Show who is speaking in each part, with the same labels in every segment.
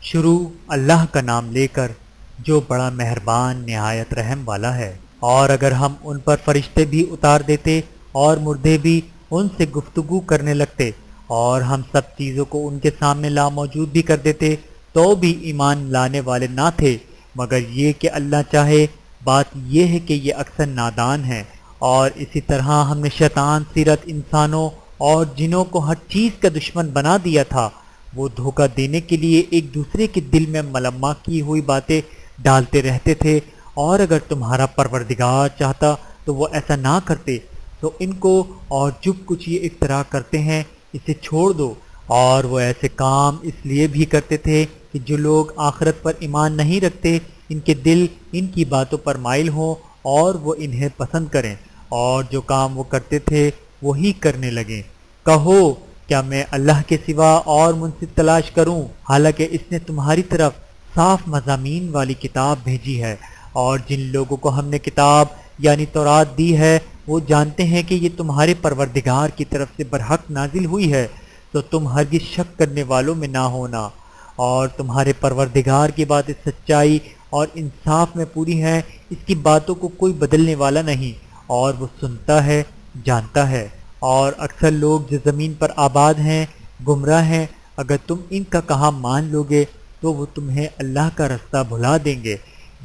Speaker 1: شروع اللہ کا نام لے کر جو بڑا مہربان نہایت رحم والا ہے۔ اور اگر ہم ان پر فرشتے بھی اتار دیتے اور مردے بھی ان سے گفتگو کرنے لگتے اور ہم سب چیزوں کو ان کے سامنے لاموجود بھی کر دیتے تو بھی ایمان لانے والے نہ تھے، مگر یہ کہ اللہ چاہے۔ بات یہ ہے کہ یہ اکثر نادان ہیں۔ اور اسی طرح ہم نے شیطان سیرت انسانوں اور جنوں کو ہر چیز کا دشمن بنا دیا تھا۔ وہ دھوکہ دینے کے لیے ایک دوسرے کے دل میں ملمہ کی ہوئی باتیں ڈالتے رہتے تھے، اور اگر تمہارا پروردگار چاہتا تو وہ ایسا نہ کرتے۔ تو ان کو اور جو کچھ یہ اختراع کرتے ہیں اسے چھوڑ دو۔ اور وہ ایسے کام اس لیے بھی کرتے تھے کہ جو لوگ آخرت پر ایمان نہیں رکھتے ان کے دل ان کی باتوں پر مائل ہوں اور وہ انہیں پسند کریں، اور جو کام وہ کرتے تھے وہی کرنے لگیں۔ کہو کیا میں اللہ کے سوا اور منصف تلاش کروں، حالانکہ اس نے تمہاری طرف صاف مضامین والی کتاب بھیجی ہے، اور جن لوگوں کو ہم نے کتاب یعنی تورات دی ہے وہ جانتے ہیں کہ یہ تمہارے پروردگار کی طرف سے برحق نازل ہوئی ہے، تو تم ہرگز شک کرنے والوں میں نہ ہونا۔ اور تمہارے پروردگار کی باتیں سچائی اور انصاف میں پوری ہیں، اس کی باتوں کو کوئی بدلنے والا نہیں، اور وہ سنتا ہے، جانتا ہے۔ اور اکثر لوگ جو زمین پر آباد ہیں گمراہ ہیں، اگر تم ان کا کہا مان لوگے تو وہ تمہیں اللہ کا رستہ بھلا دیں گے۔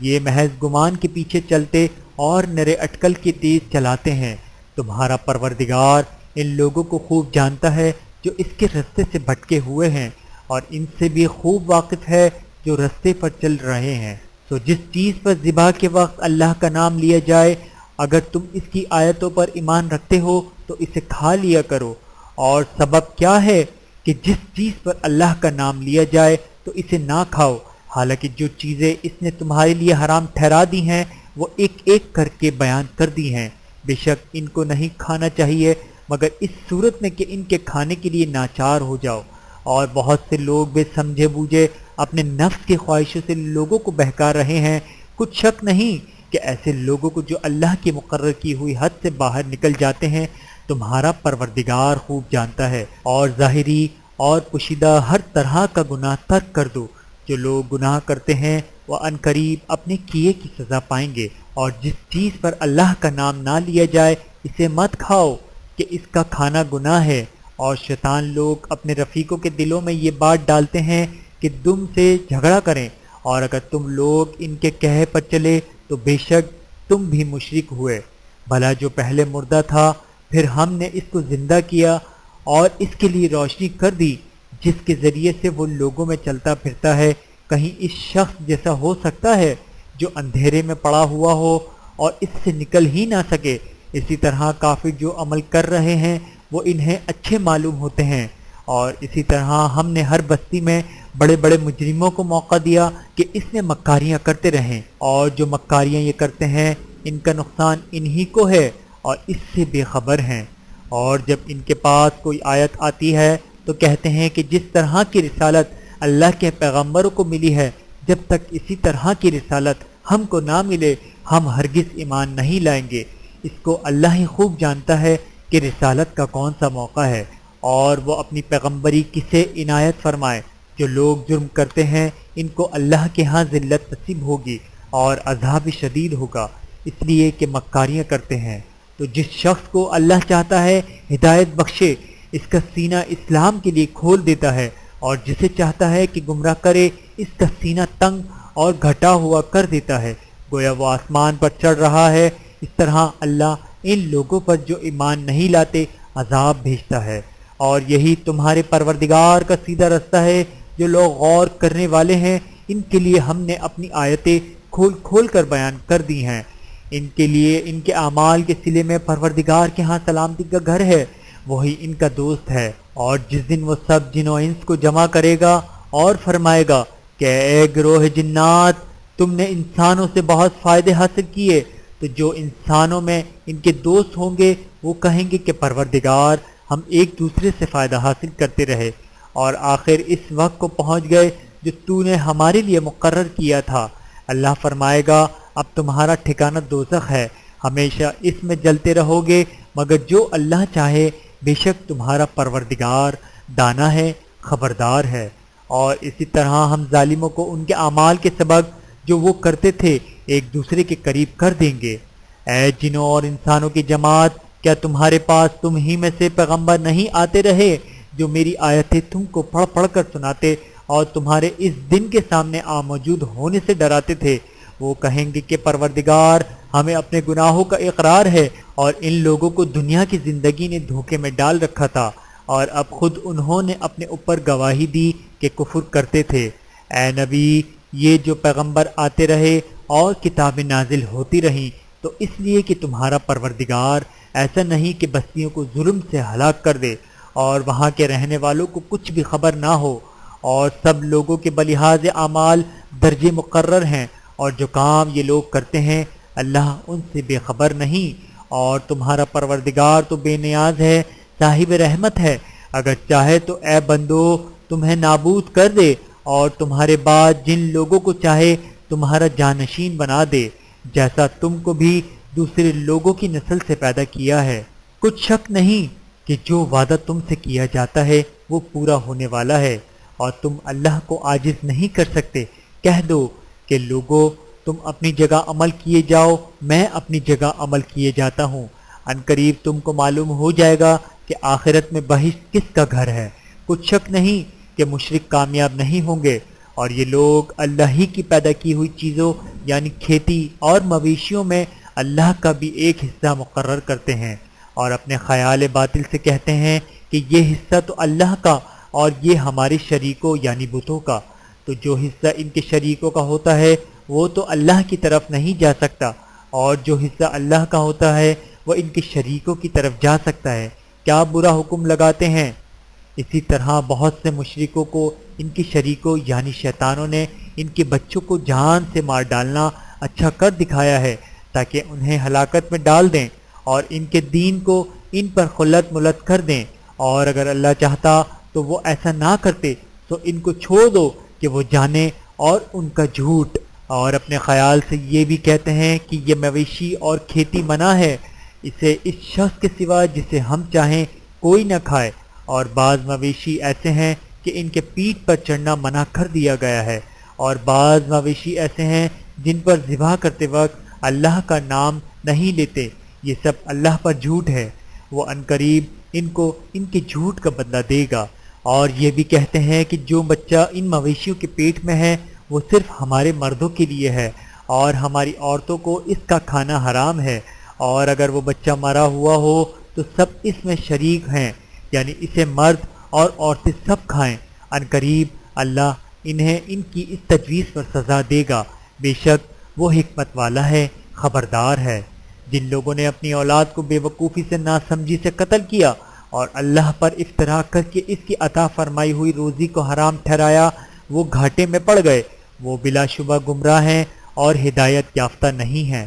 Speaker 1: یہ محض گمان کے پیچھے چلتے اور نرے اٹکل کی تیز چلاتے ہیں۔ تمہارا پروردگار ان لوگوں کو خوب جانتا ہے جو اس کے رستے سے بھٹکے ہوئے ہیں، اور ان سے بھی خوب واقف ہے جو رستے پر چل رہے ہیں۔ تو جس چیز پر ذبح کے وقت اللہ کا نام لیا جائے، اگر تم اس کی آیتوں پر ایمان رکھتے ہو تو اسے کھا لیا کرو۔ اور سبب کیا ہے کہ جس چیز پر اللہ کا نام لیا جائے تو اسے نہ کھاؤ، حالانکہ جو چیزیں اس نے تمہارے لیے حرام ٹھہرا دی ہیں وہ ایک ایک کر کے بیان کر دی ہیں۔ بے شک ان کو نہیں کھانا چاہیے مگر اس صورت میں کہ ان کے کھانے کے لیے ناچار ہو جاؤ۔ اور بہت سے لوگ بے سمجھے بوجھے اپنے نفس کی خواہشوں سے لوگوں کو بہکا رہے ہیں۔ کچھ شک نہیں کہ ایسے لوگوں کو جو اللہ کی مقرر کی ہوئی حد سے باہر نکل جاتے ہیں تمہارا پروردگار خوب جانتا ہے۔ اور ظاہری اور پوشیدہ ہر طرح کا گناہ ترک کر دو۔ جو لوگ گناہ کرتے ہیں وہ عنقریب اپنے کیے کی سزا پائیں گے۔ اور جس چیز پر اللہ کا نام نہ لیا جائے اسے مت کھاؤ کہ اس کا کھانا گناہ ہے۔ اور شیطان لوگ اپنے رفیقوں کے دلوں میں یہ بات ڈالتے ہیں کہ تم سے جھگڑا کریں، اور اگر تم لوگ ان کے کہے پر چلے تو بے شک تم بھی مشرک ہوئے۔ بھلا جو پہلے مردہ تھا پھر ہم نے اس کو زندہ کیا اور اس کے لیے روشنی کر دی جس کے ذریعے سے وہ لوگوں میں چلتا پھرتا ہے، کہیں اس شخص جیسا ہو سکتا ہے جو اندھیرے میں پڑا ہوا ہو اور اس سے نکل ہی نہ سکے۔ اسی طرح کافر جو عمل کر رہے ہیں وہ انہیں اچھے معلوم ہوتے ہیں۔ اور اسی طرح ہم نے ہر بستی میں بڑے بڑے مجرموں کو موقع دیا کہ اس میں مکاریاں کرتے رہیں، اور جو مکاریاں یہ کرتے ہیں ان کا نقصان انہی کو ہے اور اس سے بے خبر ہیں۔ اور جب ان کے پاس کوئی آیت آتی ہے تو کہتے ہیں کہ جس طرح کی رسالت اللہ کے پیغمبروں کو ملی ہے، جب تک اسی طرح کی رسالت ہم کو نہ ملے ہم ہرگز ایمان نہیں لائیں گے۔ اس کو اللہ ہی خوب جانتا ہے کہ رسالت کا کون سا موقع ہے، اور وہ اپنی پیغمبری کسے عنایت فرمائے۔ جو لوگ جرم کرتے ہیں ان کو اللہ کے ہاں ذلت نصیب ہوگی اور عذاب شدید ہوگا، اس لیے کہ مکاریاں کرتے ہیں۔ تو جس شخص کو اللہ چاہتا ہے ہدایت بخشے، اس کا سینہ اسلام کے لیے کھول دیتا ہے، اور جسے چاہتا ہے کہ گمراہ کرے اس کا سینہ تنگ اور گھٹا ہوا کر دیتا ہے، گویا وہ آسمان پر چڑھ رہا ہے۔ اس طرح اللہ ان لوگوں پر جو ایمان نہیں لاتے عذاب بھیجتا ہے۔ اور یہی تمہارے پروردگار کا سیدھا رستہ ہے۔ جو لوگ غور کرنے والے ہیں ان کے لیے ہم نے اپنی آیتیں کھول کھول کر بیان کر دی ہیں۔ ان کے لیے ان کے اعمال کے صلے میں پروردگار کے ہاں سلامتی کا گھر ہے، وہی ان کا دوست ہے۔ اور جس دن وہ سب جن و انس کو جمع کرے گا اور فرمائے گا کہ اے گروہ جنات، تم نے انسانوں سے بہت فائدے حاصل کیے، تو جو انسانوں میں ان کے دوست ہوں گے وہ کہیں گے کہ پروردگار ہم ایک دوسرے سے فائدہ حاصل کرتے رہے، اور آخر اس وقت کو پہنچ گئے جو تو نے ہمارے لیے مقرر کیا تھا۔ اللہ فرمائے گا اب تمہارا ٹھکانہ دوزخ ہے، ہمیشہ اس میں جلتے رہو گے مگر جو اللہ چاہے، بے شک تمہارا پروردگار دانا ہے، خبردار ہے۔ اور اسی طرح ہم ظالموں کو ان کے اعمال کے سبب جو وہ کرتے تھے ایک دوسرے کے قریب کر دیں گے۔ اے جنوں اور انسانوں کی جماعت، کیا تمہارے پاس تم ہی میں سے پیغمبر نہیں آتے رہے جو میری آیتیں تم کو پڑھ پڑھ کر سناتے اور تمہارے اس دن کے سامنے موجود ہونے سے ڈراتے تھے؟ وہ کہیں گے کہ پروردگار، ہمیں اپنے گناہوں کا اقرار ہے، اور ان لوگوں کو دنیا کی زندگی نے دھوکے میں ڈال رکھا تھا، اور اب خود انہوں نے اپنے اوپر گواہی دی کہ کفر کرتے تھے۔ اے نبی، یہ جو پیغمبر آتے رہے اور کتابیں نازل ہوتی رہیں تو اس لیے کہ تمہارا پروردگار ایسا نہیں کہ بستیوں کو ظلم سے ہلاک کر دے اور وہاں کے رہنے والوں کو کچھ بھی خبر نہ ہو، اور سب لوگوں کے بلحاظ اعمال درجے مقرر ہیں، اور جو کام یہ لوگ کرتے ہیں اللہ ان سے بے خبر نہیں، اور تمہارا پروردگار تو بے نیاز ہے، صاحب رحمت ہے۔ اگر چاہے تو اے بندو تمہیں نابود کر دے اور تمہارے بعد جن لوگوں کو چاہے تمہارا جانشین بنا دے، جیسا تم کو بھی دوسرے لوگوں کی نسل سے پیدا کیا ہے۔ کچھ شک نہیں کہ جو وعدہ تم سے کیا جاتا ہے وہ پورا ہونے والا ہے، اور تم اللہ کو عاجز نہیں کر سکتے۔ کہہ دو کہ لوگو، تم اپنی جگہ عمل کیے جاؤ، میں اپنی جگہ عمل کیے جاتا ہوں۔ ان قریب تم کو معلوم ہو جائے گا کہ آخرت میں بہشت کس کا گھر ہے۔ کچھ شک نہیں کہ مشرک کامیاب نہیں ہوں گے، اور یہ لوگ اللہ ہی کی پیدا کی ہوئی چیزوں یعنی کھیتی اور مویشیوں میں اللہ کا بھی ایک حصہ مقرر کرتے ہیں، اور اپنے خیال باطل سے کہتے ہیں کہ یہ حصہ تو اللہ کا اور یہ ہمارے شریکوں یعنی بتوں کا۔ تو جو حصہ ان کے شریکوں کا ہوتا ہے وہ تو اللہ کی طرف نہیں جا سکتا، اور جو حصہ اللہ کا ہوتا ہے وہ ان کے شریکوں کی طرف جا سکتا ہے۔ کیا برا حکم لگاتے ہیں؟ اسی طرح بہت سے مشرکوں کو ان کے شریکوں یعنی شیطانوں نے ان کے بچوں کو جان سے مار ڈالنا اچھا کر دکھایا ہے تاکہ انہیں ہلاکت میں ڈال دیں اور ان کے دین کو ان پر خلط ملت کر دیں، اور اگر اللہ چاہتا تو وہ ایسا نہ کرتے۔ تو ان کو چھوڑ دو کہ وہ جانے اور ان کا جھوٹ، اور اپنے خیال سے یہ بھی کہتے ہیں کہ یہ مویشی اور کھیتی منع ہے، اسے اس شخص کے سوا جسے ہم چاہیں کوئی نہ کھائے، اور بعض مویشی ایسے ہیں کہ ان کے پیٹھ پر چڑھنا منع کر دیا گیا ہے، اور بعض مویشی ایسے ہیں جن پر ذبح کرتے وقت اللہ کا نام نہیں لیتے، یہ سب اللہ پر جھوٹ ہے۔ وہ عنقریب ان کو ان کے جھوٹ کا بدلہ دے گا۔ اور یہ بھی کہتے ہیں کہ جو بچہ ان مویشیوں کے پیٹ میں ہے وہ صرف ہمارے مردوں کے لیے ہے، اور ہماری عورتوں کو اس کا کھانا حرام ہے، اور اگر وہ بچہ مرا ہوا ہو تو سب اس میں شریک ہیں، یعنی اسے مرد اور عورتیں سب کھائیں۔ عنقریب اللہ انہیں ان کی اس تجویز پر سزا دے گا، بے شک وہ حکمت والا ہے، خبردار ہے۔ جن لوگوں نے اپنی اولاد کو بے وقوفی سے ناسمجھی سے قتل کیا اور اللہ پر افترا کر کے اس کی عطا فرمائی ہوئی روزی کو حرام ٹھہرایا، وہ گھاٹے میں پڑ گئے، وہ بلا شبہ گمراہ ہیں اور ہدایت یافتہ نہیں ہیں۔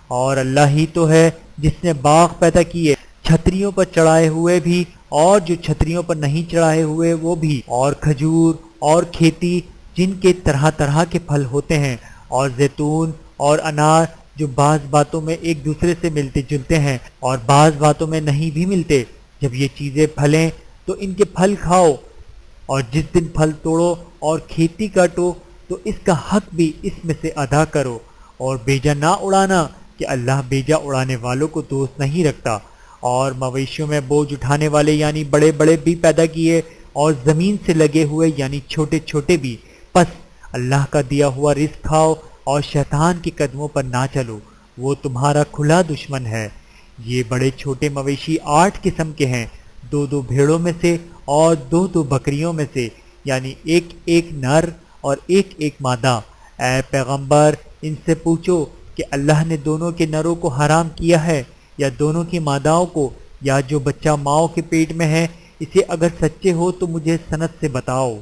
Speaker 1: اور اللہ ہی تو ہے جس نے باغ پیدا کیے، چھتریوں پر چڑھائے ہوئے بھی اور جو چھتریوں پر نہیں چڑھائے ہوئے وہ بھی، اور کھجور اور کھیتی جن کے طرح طرح کے پھل ہوتے ہیں، اور زیتون اور انار جو بعض باتوں میں ایک دوسرے سے ملتے جلتے ہیں اور بعض باتوں میں نہیں بھی ملتے۔ جب یہ چیزیں پھلیں تو ان کے پھل کھاؤ، اور جس دن پھل توڑو اور کھیتی کاٹو تو اس کا حق بھی اس میں سے ادا کرو، اور بیجا نہ اڑانا کہ اللہ بیجا اڑانے والوں کو دوست نہیں رکھتا۔ اور مویشیوں میں بوجھ اٹھانے والے یعنی بڑے بڑے بھی پیدا کیے، اور زمین سے لگے ہوئے یعنی چھوٹے چھوٹے بھی۔ پس اللہ کا دیا ہوا رزق کھاؤ اور شیطان کے قدموں پر نہ چلو، وہ تمہارا کھلا دشمن ہے۔ یہ بڑے چھوٹے مویشی 8 قسم کے ہیں، 2 بھیڑوں میں سے اور 2 بکریوں میں سے، یعنی ایک نر اور ایک مادہ۔ اے پیغمبر، ان سے پوچھو کہ اللہ نے دونوں کے نروں کو حرام کیا ہے یا دونوں کی ماداؤں کو، یا جو بچہ ماؤں کے پیٹ میں ہے اسے اگر سچے ہو تو مجھے سند سے بتاؤ۔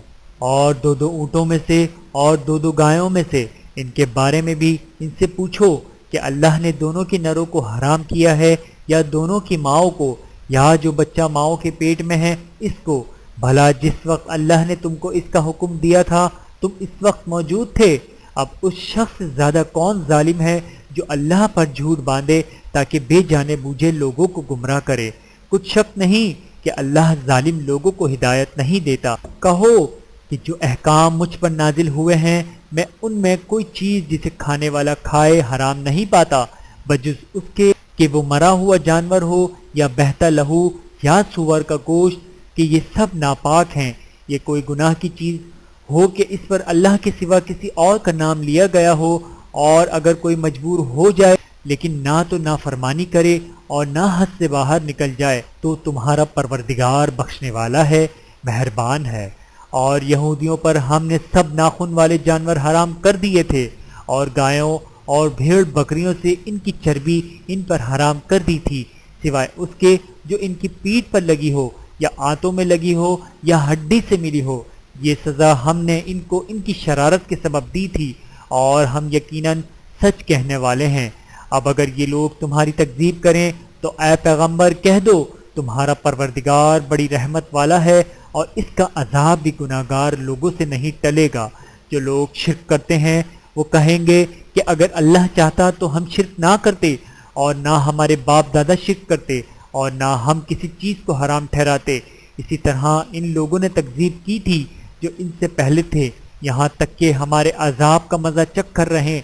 Speaker 1: اور 2 اونٹوں میں سے اور 2 گایوں میں سے، ان کے بارے میں بھی ان سے پوچھو کہ اللہ نے دونوں کے نروں کو حرام کیا ہے یا دونوں کی ماؤں کو، یا جو بچہ ماؤں کے پیٹ میں ہے اس کو۔ بھلا جس وقت اللہ نے تم کو اس کا حکم دیا تھا تم اس وقت موجود تھے؟ اب اس شخص سے زیادہ کون ظالم ہے جو اللہ پر جھوٹ باندھے تاکہ بے جانے بوجھے لوگوں کو گمراہ کرے۔ کچھ شک نہیں کہ اللہ ظالم لوگوں کو ہدایت نہیں دیتا۔ کہو کہ جو احکام مجھ پر نازل ہوئے ہیں میں ان میں کوئی چیز جسے کھانے والا کھائے حرام نہیں پاتا بجز اس کے کہ وہ مرا ہوا جانور ہو یا بہتا لہو یا سور کا گوشت کہ یہ سب ناپاک ہیں۔ یہ کوئی گناہ کی چیز ہو کہ اس پر اللہ کے سوا کسی اور کا نام لیا گیا ہو، اور اگر کوئی مجبور ہو جائے لیکن نہ تو نافرمانی کرے اور نہ حد سے باہر نکل جائے تو تمہارا پروردگار بخشنے والا ہے، مہربان ہے۔ اور یہودیوں پر ہم نے سب ناخن والے جانور حرام کر دیے تھے، اور گایوں اور بھیڑ بکریوں سے ان کی چربی ان پر حرام کر دی تھی، سوائے اس کے جو ان کی پیٹھ پر لگی ہو یا آنتوں میں لگی ہو یا ہڈی سے ملی ہو۔ یہ سزا ہم نے ان کو ان کی شرارت کے سبب دی تھی، اور ہم یقیناً سچ کہنے والے ہیں۔ اب اگر یہ لوگ تمہاری تکذیب کریں تو اے پیغمبر کہہ دو تمہارا پروردگار بڑی رحمت والا ہے، اور اس کا عذاب بھی گناہگار لوگوں سے نہیں ٹلے گا۔ جو لوگ شرک کرتے ہیں وہ کہیں گے کہ اگر اللہ چاہتا تو ہم شرک نہ کرتے، اور نہ ہمارے باپ دادا شرک کرتے، اور نہ ہم کسی چیز کو حرام ٹھہراتے۔ اسی طرح ان لوگوں نے تکذیب کی تھی جو ان سے پہلے تھے، یہاں تک کہ ہمارے عذاب کا مزہ چکھ کر رہیں۔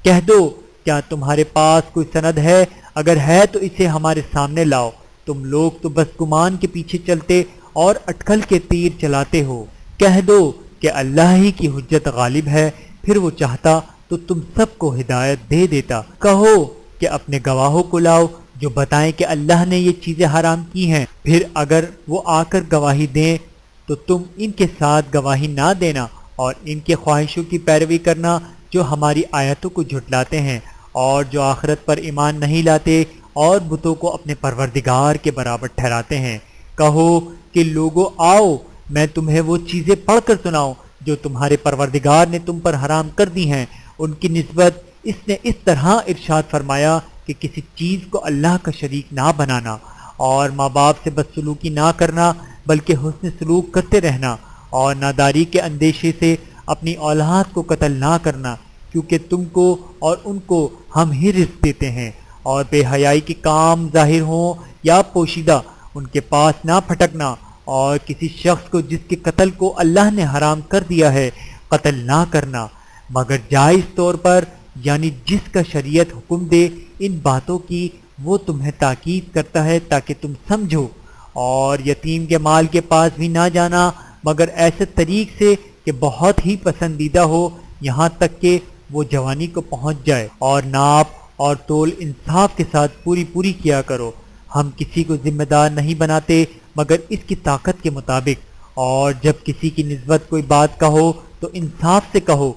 Speaker 1: کہہ دو کیا تمہارے پاس کوئی سند ہے؟ اگر ہے تو اسے ہمارے سامنے لاؤ۔ تم لوگ تو بس گمان کے پیچھے چلتے اور اٹکل کے تیر چلاتے ہو۔ کہہ دو کہ اللہ ہی کی حجت غالب ہے، پھر وہ چاہتا تو تم سب کو ہدایت دے دیتا۔ کہو کہ اپنے گواہوں کو لاؤ جو بتائیں کہ اللہ نے یہ چیزیں حرام کی ہیں، پھر اگر وہ آ کر گواہی دیں تو تم ان کے ساتھ گواہی نہ دینا اور ان کے خواہشوں کی پیروی کرنا جو ہماری آیتوں کو جھٹلاتے ہیں اور جو آخرت پر ایمان نہیں لاتے اور بتوں کو اپنے پروردگار کے برابر ٹھہراتے ہیں۔ کہو کہ لوگو آؤ میں تمہیں وہ چیزیں پڑھ کر سناؤں جو تمہارے پروردگار نے تم پر حرام کر دی ہیں۔ ان کی نسبت اس نے اس طرح ارشاد فرمایا کہ کسی چیز کو اللہ کا شریک نہ بنانا، اور ماں باپ سے بدسلوکی نہ کرنا بلکہ حسن سلوک کرتے رہنا، اور ناداری کے اندیشے سے اپنی اولاد کو قتل نہ کرنا، کیونکہ تم کو اور ان کو ہم ہی رزق دیتے ہیں۔ اور بے حیائی کے کام ظاہر ہوں یا پوشیدہ ان کے پاس نہ پھٹکنا، اور کسی شخص کو جس کے قتل کو اللہ نے حرام کر دیا ہے قتل نہ کرنا، مگر جائز طور پر، یعنی جس کا شریعت حکم دے ان باتوں کی وہ تمہیں تاکید کرتا ہے تاکہ تم سمجھو۔ اور یتیم کے مال کے پاس بھی نہ جانا مگر ایسے طریق سے کہ بہت ہی پسندیدہ ہو، یہاں تک کہ وہ جوانی کو پہنچ جائے، اور ناپ اور تول انصاف کے ساتھ پوری پوری کیا کرو۔ ہم کسی کو ذمہ دار نہیں بناتے مگر اس کی طاقت کے مطابق، اور جب کسی کی نسبت کوئی بات کہو تو انصاف سے کہو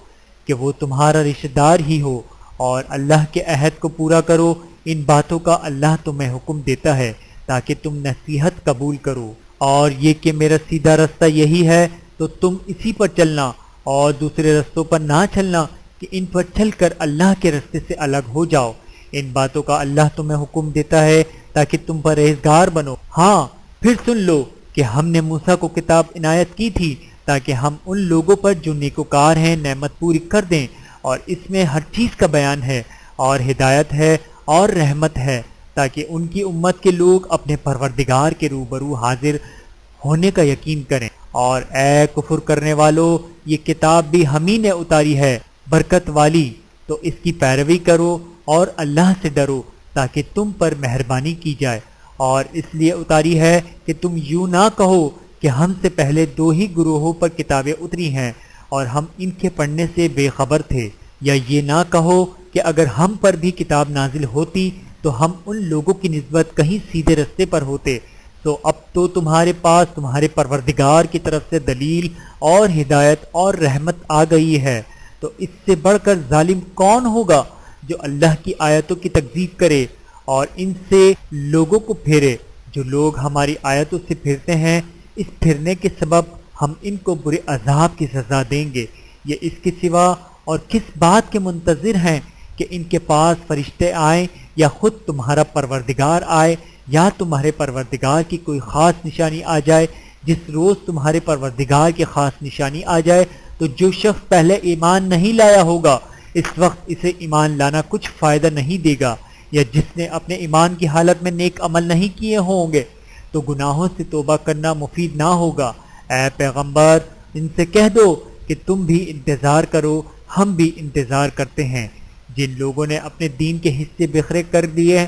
Speaker 1: کہ وہ تمہارا رشتہ دار ہی ہو، اور اللہ کے عہد کو پورا کرو۔ ان باتوں کا اللہ تمہیں حکم دیتا ہے تاکہ تم نصیحت قبول کرو، اور یہ کہ میرا سیدھا رستہ یہی ہے تو تم اسی پر چلنا، اور دوسرے رستوں پر نہ چلنا کہ ان پر چل کر اللہ کے رستے سے الگ ہو جاؤ۔ ان باتوں کا اللہ تمہیں حکم دیتا ہے تاکہ تم پرہیزگار بنو۔ ہاں پھر سن لو کہ ہم نے موسیٰ کو کتاب عنایت کی تھی تاکہ ہم ان لوگوں پر جو نیکوکار ہیں نعمت پوری کر دیں، اور اس میں ہر چیز کا بیان ہے اور ہدایت ہے اور رحمت ہے، تاکہ ان کی امت کے لوگ اپنے پروردگار کے روبرو حاضر ہونے کا یقین کریں۔ اور اے کفر کرنے والو، یہ کتاب بھی ہم ہی نے اتاری ہے برکت والی، تو اس کی پیروی کرو اور اللہ سے ڈرو تاکہ تم پر مہربانی کی جائے۔ اور اس لیے اتاری ہے کہ تم یوں نہ کہو کہ ہم سے پہلے دو ہی گروہوں پر کتابیں اتری ہیں اور ہم ان کے پڑھنے سے بے خبر تھے، یا یہ نہ کہو کہ اگر ہم پر بھی کتاب نازل ہوتی تو ہم ان لوگوں کی نسبت کہیں سیدھے رستے پر ہوتے۔ تو اب تو تمہارے پاس تمہارے پروردگار کی طرف سے دلیل اور ہدایت اور رحمت آ گئی ہے، تو اس سے بڑھ کر ظالم کون ہوگا جو اللہ کی آیتوں کی تکذیب کرے اور ان سے لوگوں کو پھیرے۔ جو لوگ ہماری آیتوں سے پھرتے ہیں، اس پھرنے کے سبب ہم ان کو برے عذاب کی سزا دیں گے۔ یہ اس کے سوا اور کس بات کے منتظر ہیں کہ ان کے پاس فرشتے آئیں یا خود تمہارا پروردگار آئے، یا تمہارے پروردگار کی کوئی خاص نشانی آ جائے؟ جس روز تمہارے پروردگار کی خاص نشانی آ جائے تو جو شخص پہلے ایمان نہیں لایا ہوگا اس وقت اسے ایمان لانا کچھ فائدہ نہیں دے گا، یا جس نے اپنے ایمان کی حالت میں نیک عمل نہیں کیے ہوں گے تو گناہوں سے توبہ کرنا مفید نہ ہوگا۔ اے پیغمبر، ان سے کہہ دو کہ تم بھی انتظار کرو، ہم بھی انتظار کرتے ہیں۔ جن لوگوں نے اپنے دین کے حصے بکھرے کر دیے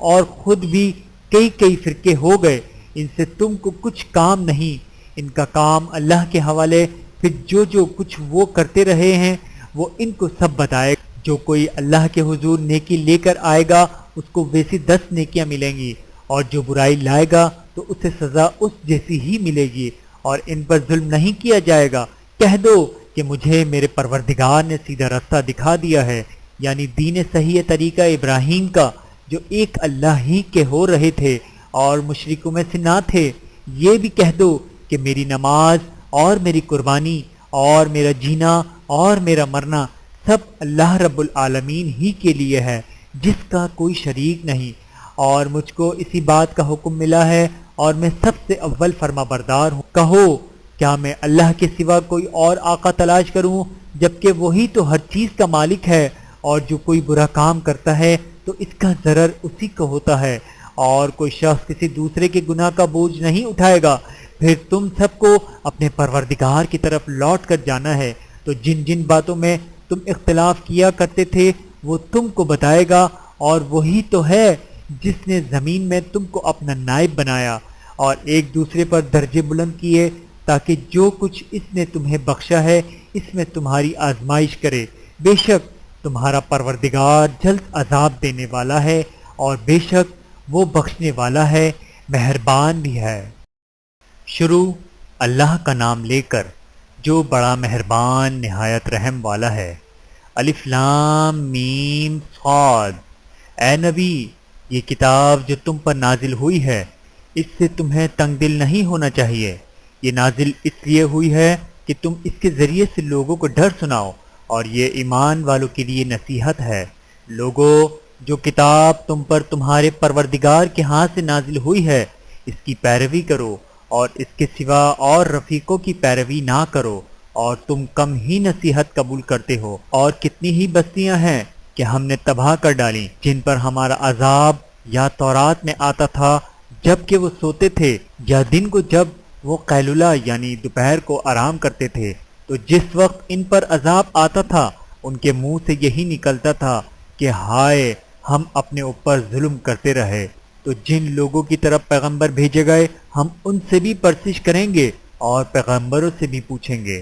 Speaker 1: اور خود بھی کئی کئی فرقے ہو گئے، ان سے تم کو کچھ کام نہیں، ان کا کام اللہ کے حوالے، پھر جو کچھ وہ کرتے رہے ہیں وہ ان کو سب بتائے۔ جو کوئی اللہ کے حضور نیکی لے کر آئے گا اس کو ویسی 10 نیکیاں ملیں گی، اور جو برائی لائے گا تو اسے سزا اس جیسی ہی ملے گی، اور ان پر ظلم نہیں کیا جائے گا۔ کہہ دو کہ مجھے میرے پروردگار نے سیدھا راستہ دکھا دیا ہے، یعنی دین صحیح طریقہ ابراہیم کا، جو ایک اللہ ہی کے ہو رہے تھے اور مشرکوں میں سے نہ تھے۔ یہ بھی کہہ دو کہ میری نماز اور میری قربانی اور میرا جینا اور میرا مرنا سب اللہ رب العالمین ہی کے لیے ہے، جس کا کوئی شریک نہیں، اور مجھ کو اسی بات کا حکم ملا ہے اور میں سب سے اول فرما بردار ہوں۔ کہو کیا میں اللہ کے سوا کوئی اور آقا تلاش کروں، جبکہ وہی تو ہر چیز کا مالک ہے، اور جو کوئی برا کام کرتا ہے تو اس کا ضرر اسی کو ہوتا ہے، اور کوئی شخص کسی دوسرے کے گناہ کا بوجھ نہیں اٹھائے گا۔ پھر تم سب کو اپنے پروردگار کی طرف لوٹ کر جانا ہے، تو جن جن باتوں میں تم اختلاف کیا کرتے تھے وہ تم کو بتائے گا، اور وہی تو ہے جس نے زمین میں تم کو اپنا نائب بنایا اور ایک دوسرے پر درجے بلند کیے، تاکہ جو کچھ اس نے تمہیں بخشا ہے اس میں تمہاری آزمائش کرے۔ بے شک تمہارا پروردگار جلد عذاب دینے والا ہے، اور بے شک وہ بخشنے والا ہے، مہربان بھی ہے۔ شروع اللہ کا نام لے کر جو بڑا مہربان نہایت رحم والا ہے۔ الف لام میم صاد۔ اے نبی، یہ کتاب جو تم پر نازل ہوئی ہے اس سے تمہیں تنگ دل نہیں ہونا چاہیے۔ یہ نازل اس لیے ہوئی ہے کہ تم اس کے ذریعے سے لوگوں کو ڈر سناؤ، اور یہ ایمان والوں کے لیے نصیحت ہے۔ لوگو، جو کتاب تم پر تمہارے پروردگار کے ہاتھ سے نازل ہوئی ہے اس کی پیروی کرو، اور اس کے سوا اور رفیقوں کی پیروی نہ کرو، اور تم کم ہی نصیحت قبول کرتے ہو۔ اور کتنی ہی بستیاں ہیں کہ ہم نے تباہ کر ڈالی جن پر ہمارا عذاب یا تورات میں آتا تھا جب کہ وہ سوتے تھے، یا دن کو جب وہ قیلولہ یعنی دوپہر کو آرام کرتے تھے، تو جس وقت ان پر عذاب آتا تھا ان کے منہ سے یہی نکلتا تھا کہ ہائے ہم اپنے اوپر ظلم کرتے رہے۔ تو جن لوگوں کی طرف پیغمبر بھیجے گئے ہم ان سے بھی پرسش کریں گے اور پیغمبروں سے بھی پوچھیں گے،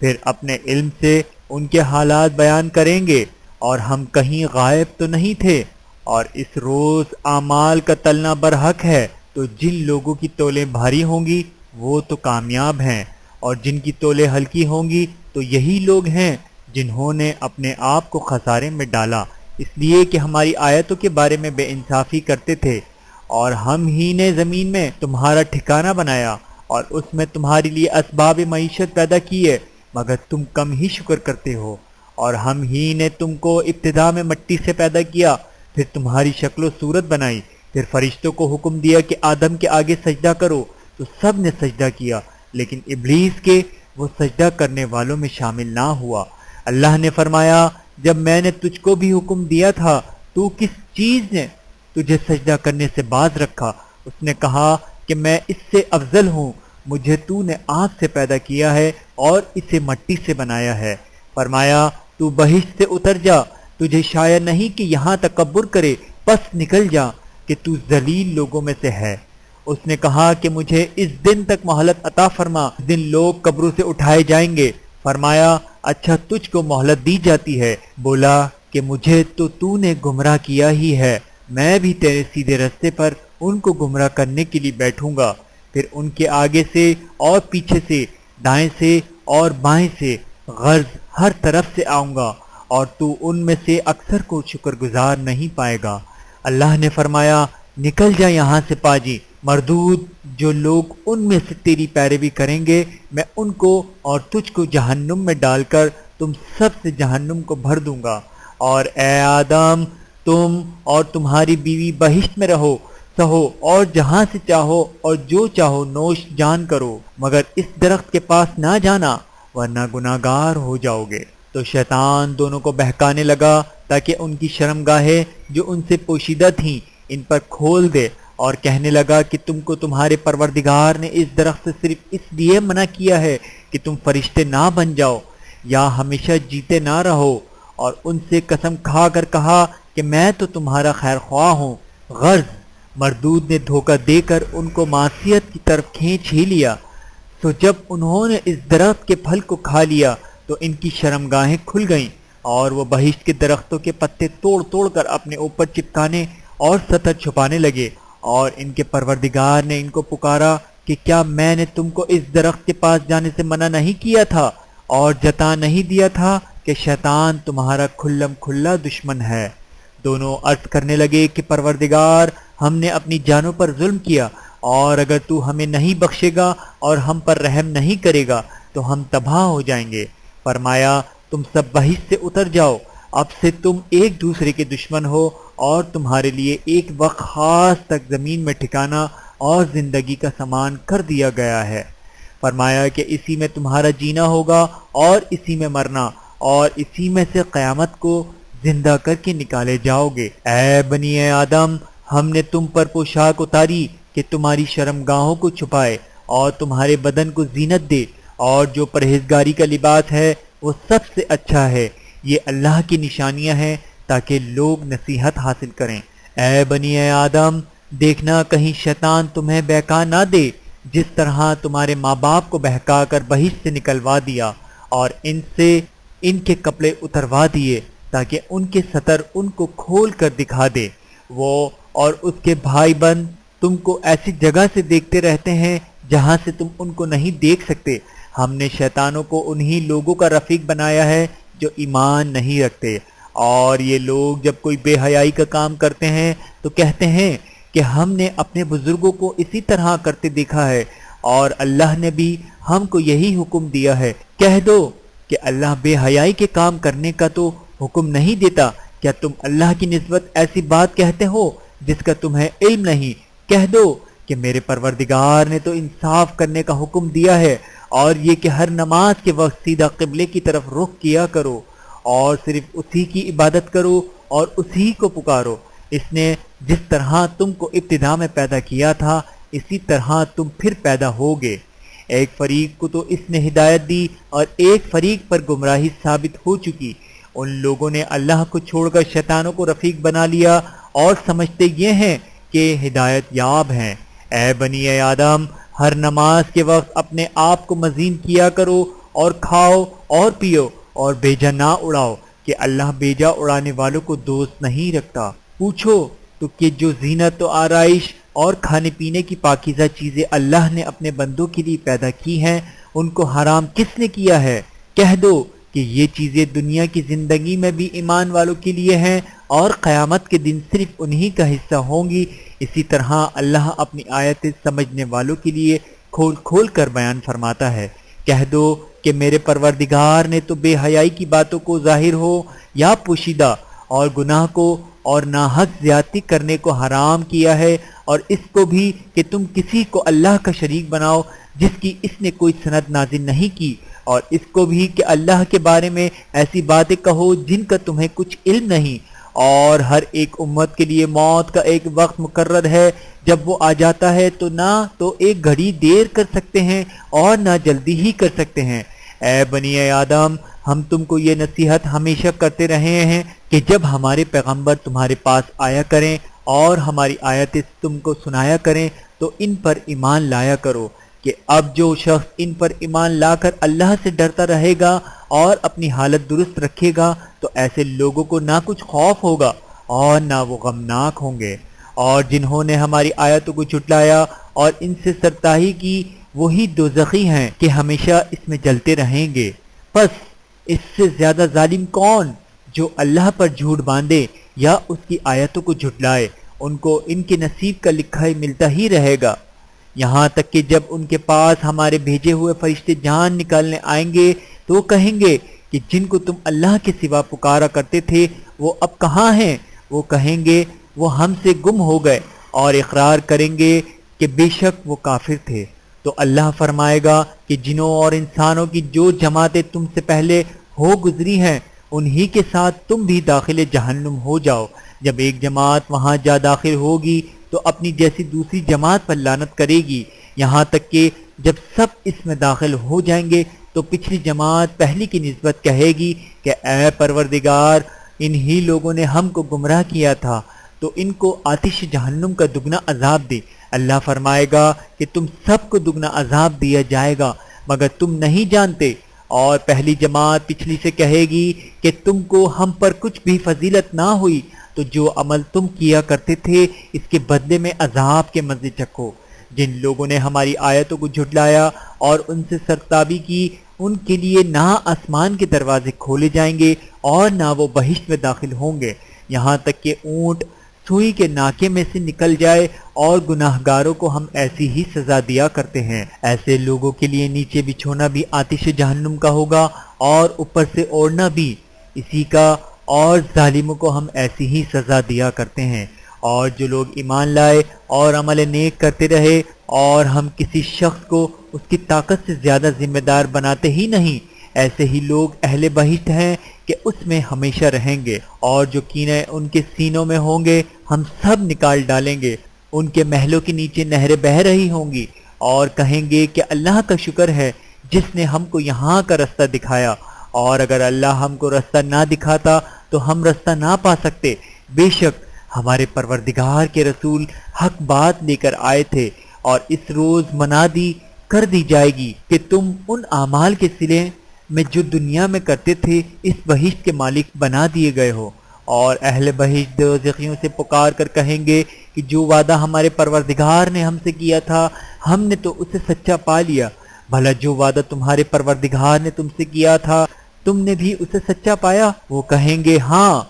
Speaker 1: پھر اپنے علم سے ان کے حالات بیان کریں گے، اور ہم کہیں غائب تو نہیں تھے۔ اور اس روز اعمال کا تلنا برحق ہے، تو جن لوگوں کی تولیں بھاری ہوں گی وہ تو کامیاب ہیں، اور جن کی تولیں ہلکی ہوں گی تو یہی لوگ ہیں جنہوں نے اپنے آپ کو خسارے میں ڈالا، اس لیے کہ ہماری آیتوں کے بارے میں بے انصافی کرتے تھے۔ اور ہم ہی نے زمین میں تمہارا ٹھکانہ بنایا اور اس میں تمہارے لیے اسباب معیشت پیدا کی ہے، مگر تم کم ہی شکر کرتے ہو۔ اور ہم ہی نے تم کو ابتدا میں مٹی سے پیدا کیا، پھر تمہاری شکل و صورت بنائی، پھر فرشتوں کو حکم دیا کہ آدم کے آگے سجدہ کرو، تو سب نے سجدہ کیا، لیکن ابلیس کے وہ سجدہ کرنے والوں میں شامل نہ ہوا۔ اللہ نے فرمایا، جب میں نے تجھ کو بھی حکم دیا تھا تو کس چیز نے تجھے سجدہ کرنے سے باز رکھا؟ اس نے کہا کہ میں اس سے افضل ہوں، مجھے تو نے آگ سے پیدا کیا ہے اور اسے مٹی سے بنایا ہے۔ فرمایا، تو بہشت سے اتر جا، تجھے شاید نہیں کہ یہاں تکبر کرے، پس نکل جا کہ تو ذلیل لوگوں میں سے ہے۔ اس نے کہا کہ مجھے اس دن تک مہلت عطا فرما، اس دن لوگ قبروں سے اٹھائے جائیں گے۔ فرمایا، اچھا تجھ کو مہلت دی جاتی ہے۔ بولا کہ مجھے تو نے گمراہ کیا ہی ہے، میں بھی تیرے سیدھے رستے پر ان کو گمراہ کرنے کے لیے بیٹھوں گا، پھر ان کے آگے سے اور پیچھے سے، دائیں سے اور بائیں سے، غرض ہر طرف سے آؤں گا، اور تو ان میں سے اکثر کو شکر گزار نہیں پائے گا۔ اللہ نے فرمایا، نکل جا یہاں سے پاجی مردود، جو لوگ ان میں سے تیری پیروی کریں گے میں ان کو اور تجھ کو جہنم میں ڈال کر تم سب سے جہنم کو بھر دوں گا، اور اے آدم، تم اور تمہاری بیوی بہشت میں رہو، سہو اور جہاں سے چاہو اور جو چاہو نوش جان کرو، مگر اس درخت کے پاس نہ جانا ورنہ گناہگار ہو جاؤ گے۔ تو شیطان دونوں کو بہکانے لگا تاکہ ان کی شرمگاہیں جو ان سے پوشیدہ تھیں ان پر کھول دے، اور کہنے لگا کہ تم کو تمہارے پروردگار نے اس درخت سے صرف اس لیے منع کیا ہے کہ تم فرشتے نہ بن جاؤ یا ہمیشہ جیتے نہ رہو، اور ان سے قسم کھا کر کہا کہ میں تو تمہارا خیر خواہ ہوں۔ غرض مردود نے دھوکہ دے کر ان کو معصیت کی طرف کھینچ ہی لیا، تو جب انہوں نے اس درخت کے پھل کو کھا لیا تو ان کی شرمگاہیں کھل گئیں، اور وہ بہشت کے درختوں کے پتے توڑ توڑ کر اپنے اوپر چپکانے اور سطر چھپانے لگے، اور ان کے پروردگار نے ان کو پکارا کہ کیا میں نے تم کو اس درخت کے پاس جانے سے منع نہیں کیا تھا اور جتا نہیں دیا تھا کہ شیطان تمہارا کھلم کھلا دشمن ہے؟ دونوں عرض کرنے لگے کہ پروردگار، ہم نے اپنی جانوں پر ظلم کیا، اور اگر تو ہمیں نہیں بخشے گا اور ہم پر رحم نہیں کرے گا تو ہم تباہ ہو جائیں گے۔ فرمایا تم سب بہشت سے اتر جاؤ، اب سے تم ایک دوسرے کے دشمن ہو، اور تمہارے لیے ایک وقت خاص تک زمین میں ٹھکانا اور زندگی کا سامان کر دیا گیا ہے۔ فرمایا کہ اسی میں تمہارا جینا ہوگا اور اسی میں مرنا، اور اسی میں سے قیامت کو زندہ کر کے نکالے جاؤ گے۔ اے بنی آدم، ہم نے تم پر پوشاک اتاری کہ تمہاری شرمگاہوں کو چھپائے اور تمہارے بدن کو زینت دے، اور جو پرہیزگاری کا لباس ہے وہ سب سے اچھا ہے۔ یہ اللہ کی نشانیاں ہیں تاکہ لوگ نصیحت حاصل کریں۔ اے بنی آدم، دیکھنا کہیں شیطان تمہیں بہکا نہ دے، جس طرح تمہارے ماں باپ کو بہکا کر بہشت سے نکلوا دیا اور ان سے ان کے کپڑے اتروا دیے تاکہ ان کے ستر ان کو کھول کر دکھا دے۔ وہ اور اس کے بھائی بند تم کو ایسی جگہ سے دیکھتے رہتے ہیں جہاں سے تم ان کو نہیں دیکھ سکتے۔ ہم نے شیطانوں کو انہی لوگوں کا رفیق بنایا ہے جو ایمان نہیں رکھتے، اور یہ لوگ جب کوئی بے حیائی کا کام کرتے ہیں تو کہتے ہیں کہ ہم نے اپنے بزرگوں کو اسی طرح کرتے دیکھا ہے، اور اللہ نے بھی ہم کو یہی حکم دیا ہے۔ کہہ دو کہ اللہ بے حیائی کے کام کرنے کا تو حکم نہیں دیتا، کیا تم اللہ کی نسبت ایسی بات کہتے ہو جس کا تمہیں علم نہیں؟ کہہ دو کہ میرے پروردگار نے تو انصاف کرنے کا حکم دیا ہے، اور یہ کہ ہر نماز کے وقت سیدھا قبلے کی طرف رخ کیا کرو اور صرف اسی کی عبادت کرو اور اسی کو پکارو۔ اس نے جس طرح تم کو ابتدا میں پیدا کیا تھا اسی طرح تم پھر پیدا ہوگے۔ ایک فریق کو تو اس نے ہدایت دی اور ایک فریق پر گمراہی ثابت ہو چکی۔ ان لوگوں نے اللہ کو چھوڑ کر شیطانوں کو رفیق بنا لیا اور سمجھتے یہ ہیں کہ ہدایت یاب ہیں۔ اے بنی آدم، ہر نماز کے وقت اپنے آپ کو مزین کیا کرو اور کھاؤ اور پیو اور بیجا نہ اڑاؤ کہ اللہ بیجا اڑانے والوں کو دوست نہیں رکھتا۔ پوچھو تو کہ جو زینت و آرائش اور کھانے پینے کی پاکیزہ چیزیں اللہ نے اپنے بندوں کے لیے پیدا کی ہیں ان کو حرام کس نے کیا ہے؟ کہہ دو کہ یہ چیزیں دنیا کی زندگی میں بھی ایمان والوں کے لیے ہیں اور قیامت کے دن صرف انہی کا حصہ ہوں گی۔ اسی طرح اللہ اپنی آیتیں سمجھنے والوں کے لیے کھول کھول کر بیان فرماتا ہے۔ کہہ دو کہ میرے پروردگار نے تو بے حیائی کی باتوں کو ظاہر ہو یا پوشیدہ اور گناہ کو اور ناحق زیادتی کرنے کو حرام کیا ہے، اور اس کو بھی کہ تم کسی کو اللہ کا شریک بناؤ جس کی اس نے کوئی سند نازل نہیں کی، اور اس کو بھی کہ اللہ کے بارے میں ایسی باتیں کہو جن کا تمہیں کچھ علم نہیں، اور ہر ایک امت کے لیے موت کا ایک وقت مقرر ہے، جب وہ آ جاتا ہے تو نہ تو ایک گھڑی دیر کر سکتے ہیں اور نہ جلدی ہی کر سکتے ہیں۔ اے بنی آدم، ہم تم کو یہ نصیحت ہمیشہ کرتے رہے ہیں کہ جب ہمارے پیغمبر تمہارے پاس آیا کریں اور ہماری آیتیں تم کو سنایا کریں تو ان پر ایمان لایا کرو، کہ اب جو شخص ان پر ایمان لا کر اللہ سے ڈرتا رہے گا اور اپنی حالت درست رکھے گا تو ایسے لوگوں کو نہ کچھ خوف ہوگا اور نہ وہ غمناک ہوں گے۔ اور جنہوں نے ہماری آیتوں کو جھٹلایا اور ان سے سرتاحی کی وہی دوزخی ہیں کہ ہمیشہ اس میں جلتے رہیں گے۔ پس اس سے زیادہ ظالم کون جو اللہ پر جھوٹ باندھے یا اس کی آیتوں کو جھٹلائے؟ ان کو ان کے نصیب کا لکھا ہی ملتا ہی رہے گا، یہاں تک کہ جب ان کے پاس ہمارے بھیجے ہوئے فرشتے جان نکالنے آئیں گے تو وہ کہیں گے کہ جن کو تم اللہ کے سوا پکارا کرتے تھے وہ اب کہاں ہیں؟ وہ کہیں گے وہ ہم سے گم ہو گئے، اور اقرار کریں گے کہ بے شک وہ کافر تھے۔ تو اللہ فرمائے گا کہ جنوں اور انسانوں کی جو جماعتیں تم سے پہلے ہو گزری ہیں انہی کے ساتھ تم بھی داخل جہنم ہو جاؤ، جب ایک جماعت وہاں جا داخل ہوگی تو اپنی جیسی دوسری جماعت پر لعنت کرے گی، یہاں تک کہ جب سب اس میں داخل ہو جائیں گے تو پچھلی جماعت پہلی کی نسبت کہے گی کہ اے پروردگار، انہی لوگوں نے ہم کو گمراہ کیا تھا، تو ان کو آتش جہنم کا دگنا عذاب دے۔ اللہ فرمائے گا کہ تم سب کو دگنا عذاب دیا جائے گا مگر تم نہیں جانتے۔ اور پہلی جماعت پچھلی سے کہے گی کہ تم کو ہم پر کچھ بھی فضیلت نہ ہوئی، تو جو عمل تم کیا کرتے تھے اس کے بدلے میں عذاب کے مزے چکھو۔ جن لوگوں نے ہماری آیتوں کو جھٹلایا اور ان سے سرکوبی کی، ان کے لیے نہ آسمان کے دروازے کھولے جائیں گے اور نہ وہ بہشت میں داخل ہوں گے، یہاں تک کہ اونٹ سوئی کے ناکے میں سے نکل جائے، اور گناہ گاروں کو ہم ایسی ہی سزا دیا کرتے ہیں۔ ایسے لوگوں کے لیے نیچے بچھونا بھی آتش جہنم کا ہوگا اور اوپر سے اوڑھنا بھی اسی کا، اور ظالموں کو ہم ایسی ہی سزا دیا کرتے ہیں۔ اور جو لوگ ایمان لائے اور عمل نیک کرتے رہے، اور ہم کسی شخص کو اس کی طاقت سے زیادہ ذمہ دار بناتے ہی نہیں، ایسے ہی لوگ اہل بہشت ہیں کہ اس میں ہمیشہ رہیں گے، اور جو کینے ان کے سینوں میں ہوں گے ہم سب نکال ڈالیں گے۔ ان کے محلوں کے نیچے نہریں بہہ رہی ہوں گی، اور کہیں گے کہ اللہ کا شکر ہے جس نے ہم کو یہاں کا رستہ دکھایا، اور اگر اللہ ہم کو رستہ نہ دکھاتا تو ہم رستہ نہ پا سکتے۔ بے شک ہمارے پروردگار کے رسول حق بات لے کر آئے تھے، اور اس روز منادی کر دی جائے گی کہ تم ان اعمال کے صلے میں جو دنیا میں کرتے تھے اس بہشت کے مالک بنا دیے گئے ہو۔ اور اہل بہشت دوزخیوں سے پکار کر کہیں گے کہ جو وعدہ ہمارے پروردگار نے ہم سے کیا تھا ہم نے تو اسے سچا پا لیا، بھلا جو وعدہ تمہارے پروردگار نے تم سے کیا تھا تم نے بھی اسے سچا پایا؟ وہ کہیں گے ہاں۔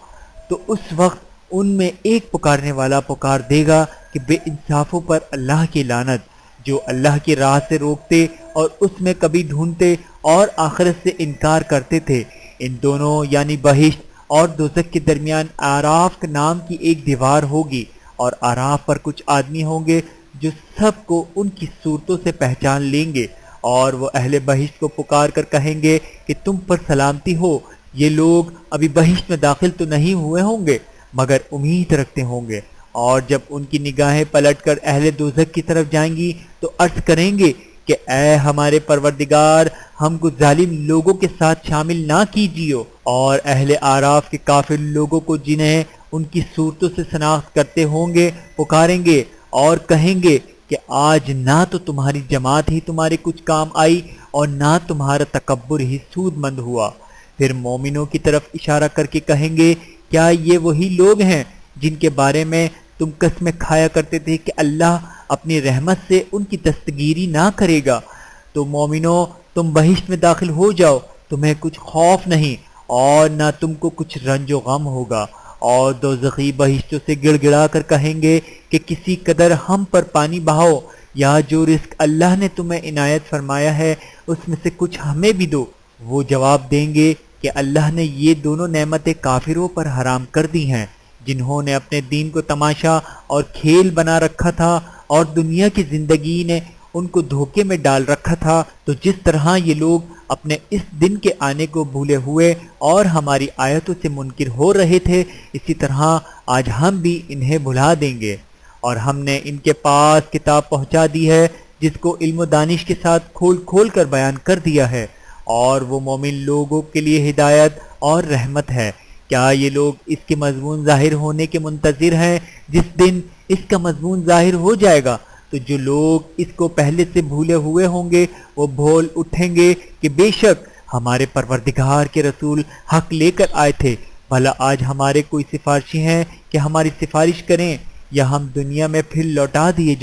Speaker 1: تو اس وقت ان میں ایک پکارنے والا پکار دے گا کہ بے انصافوں پر اللہ کی لعنت، جو اللہ کی راہ سے روکتے اور اس میں کبھی ڈھونڈتے اور آخرت سے انکار کرتے تھے۔ ان دونوں یعنی بہشت اور دوزخ کے درمیان آراف نام کی ایک دیوار ہوگی، اور آراف پر کچھ آدمی ہوں گے جو سب کو ان کی صورتوں سے پہچان لیں گے، اور وہ اہل بہشت کو پکار کر کہیں گے کہ تم پر سلامتی ہو، یہ لوگ ابھی بہشت میں داخل تو نہیں ہوئے ہوں گے مگر امید رکھتے ہوں گے۔ اور جب ان کی نگاہیں پلٹ کر اہل دوزخ کی طرف جائیں گی تو عرض کریں گے کہ اے ہمارے پروردگار، ہم کو ظالم لوگوں کے ساتھ شامل نہ کیجیے۔ اور اہل آراف کے کافر لوگوں کو جنہیں ان کی صورتوں سے شناخت کرتے ہوں گے پکاریں گے اور کہیں گے کہ آج نہ تو تمہاری جماعت ہی تمہارے کچھ کام آئی اور نہ تمہارا تکبر ہی سود مند ہوا۔ پھر مومنوں کی طرف اشارہ کر کے کہیں گے کیا یہ وہی لوگ ہیں جن کے بارے میں تم قسمیں کھایا کرتے تھے کہ اللہ اپنی رحمت سے ان کی دستگیری نہ کرے گا؟ تو مومنوں تم بہشت میں داخل ہو جاؤ، تمہیں کچھ خوف نہیں اور نہ تم کو کچھ رنج و غم ہوگا۔ اور دوزخی بہشتوں سے گڑ گڑا کر کہیں گے کہ کسی قدر ہم پر پانی بہاؤ، یا جو رزق اللہ نے تمہیں عنایت فرمایا ہے اس میں سے کچھ ہمیں بھی دو۔ وہ جواب دیں گے کہ اللہ نے یہ دونوں نعمتیں کافروں پر حرام کر دی ہیں جنہوں نے اپنے دین کو تماشا اور کھیل بنا رکھا تھا اور دنیا کی زندگی نے ان کو دھوکے میں ڈال رکھا تھا۔ تو جس طرح یہ لوگ اپنے اس دن کے آنے کو بھولے ہوئے اور ہماری آیتوں سے منکر ہو رہے تھے، اسی طرح آج ہم بھی انہیں بھلا دیں گے۔ اور ہم نے ان کے پاس کتاب پہنچا دی ہے جس کو علم و دانش کے ساتھ کھول کھول کر بیان کر دیا ہے، اور وہ مومن لوگوں کے لیے ہدایت اور رحمت ہے۔ کیا یہ لوگ اس کے مضمون ظاہر ہونے کے منتظر ہیں؟ جس دن اس کا مضمون ظاہر ہو جائے گا تو جو لوگ اس کو پہلے سے بھولے ہوئے ہوں گے وہ بول اٹھیں گے کہ بے شک ہمارے پروردگار کے رسول حق لے کر آئے تھے، بھلا آج ہمارے کوئی سفارشی ہیں کہ ہماری سفارش کریں، یا ہم دنیا میں پھر لوٹا دیے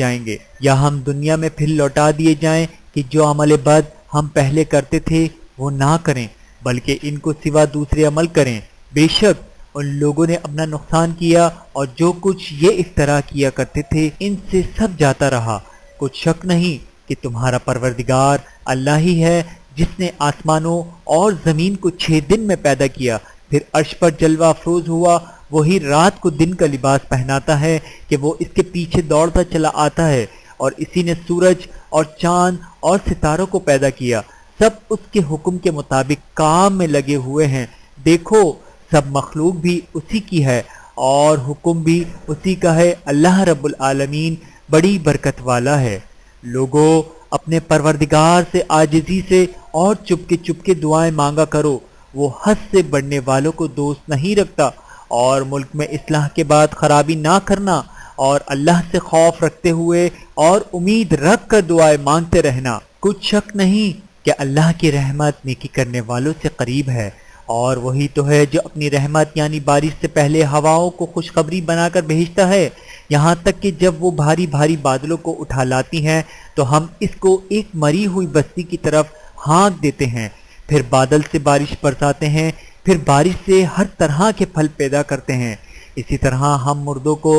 Speaker 1: جائیں کہ جو عمل بد ہم پہلے کرتے تھے وہ نہ کریں بلکہ ان کو سوا دوسرے عمل کریں۔ بے شک ان لوگوں نے اپنا نقصان کیا اور جو کچھ یہ افترا کیا کرتے تھے ان سے سب جاتا رہا۔ کچھ شک نہیں کہ تمہارا پروردگار اللہ ہی ہے جس نے آسمانوں اور زمین کو 6 دن میں پیدا کیا، پھر عرش پر جلوہ افروز ہوا۔ وہی رات کو دن کا لباس پہناتا ہے کہ وہ اس کے پیچھے دوڑتا چلا آتا ہے، اور اسی نے سورج اور چاند اور ستاروں کو پیدا کیا، سب اس کے حکم کے مطابق کام میں لگے ہوئے ہیں۔ دیکھو سب مخلوق بھی اسی کی ہے، اور حکم بھی اسی کا ہے۔ اللہ رب العالمین بڑی برکت والا ہے۔ لوگوں، اپنے پروردگار سے عاجزی سے اور چپکے دعائیں مانگا کرو، وہ حد سے بڑھنے والوں کو دوست نہیں رکھتا۔ اور ملک میں اصلاح کے بعد خرابی نہ کرنا، اور اللہ سے خوف رکھتے ہوئے اور امید رکھ کر دعائیں مانگتے رہنا۔ کچھ شک نہیں کہ اللہ کی رحمت نیکی کرنے والوں سے قریب ہے، اور وہی تو ہے جو اپنی رحمت یعنی بارش سے پہلے ہواؤں کو خوشخبری بنا کر بھیجتا ہے، یہاں تک کہ جب وہ بھاری بھاری بادلوں کو اٹھا لاتی ہیں تو ہم اس کو ایک مری ہوئی بستی کی طرف ہانک دیتے ہیں، پھر بادل سے بارش برساتے ہیں، پھر بارش سے ہر طرح کے پھل پیدا کرتے ہیں۔ اسی طرح ہم مردوں کو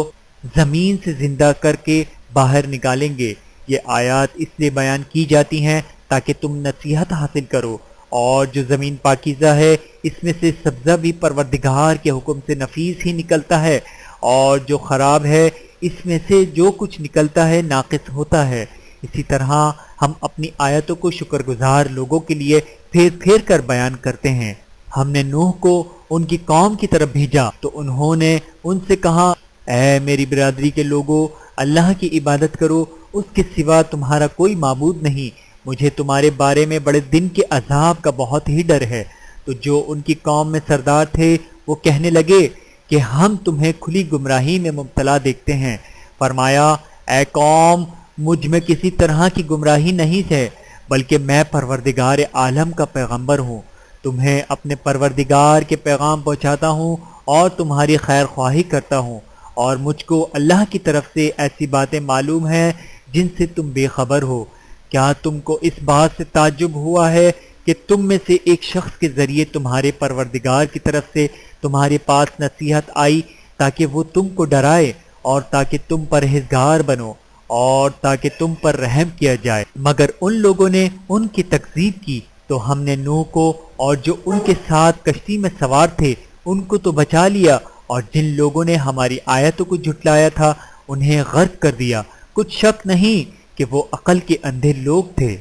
Speaker 1: زمین سے زندہ کر کے باہر نکالیں گے۔ یہ آیات اس لیے بیان کی جاتی ہیں تاکہ تم نصیحت حاصل کرو، اور جو زمین پاکیزہ ہے اس میں سے سبزہ بھی پروردگار کے حکم سے نفیس ہی نکلتا ہے، اور جو خراب ہے اس میں سے جو کچھ نکلتا ہے ناقص ہوتا ہے۔ اسی طرح ہم اپنی آیتوں کو شکر گزار لوگوں کے لیے پھیر پھیر کر بیان کرتے ہیں۔ ہم نے نوح کو ان کی قوم کی طرف بھیجا تو انہوں نے ان سے کہا، اے میری برادری کے لوگوں، اللہ کی عبادت کرو، اس کے سوا تمہارا کوئی معبود نہیں، مجھے تمہارے بارے میں بڑے دن کے عذاب کا بہت ہی ڈر ہے۔ تو جو ان کی قوم میں سردار تھے وہ کہنے لگے کہ ہم تمہیں کھلی گمراہی میں مبتلا دیکھتے ہیں۔ فرمایا، اے قوم، مجھ میں کسی طرح کی گمراہی نہیں ہے، بلکہ میں پروردگار عالم کا پیغمبر ہوں، تمہیں اپنے پروردگار کے پیغام پہنچاتا ہوں اور تمہاری خیر خواہی کرتا ہوں، اور مجھ کو اللہ کی طرف سے ایسی باتیں معلوم ہیں جن سے تم بے خبر ہو۔ کیا تم کو اس بات سے تعجب ہوا ہے کہ تم میں سے ایک شخص کے ذریعے تمہارے پروردگار کی طرف سے تمہارے پاس نصیحت آئی تاکہ وہ تم کو ڈرائے اور تاکہ تم پرہیزگار بنو اور تاکہ تم پر رحم کیا جائے؟ مگر ان لوگوں نے ان کی تکذیب کی تو ہم نے نوح کو اور جو ان کے ساتھ کشتی میں سوار تھے ان کو تو بچا لیا، اور جن لوگوں نے ہماری آیتوں کو جھٹلایا تھا انہیں غرق کر دیا۔ کچھ شک نہیں کہ وہ عقل کے اندھے لوگ تھے۔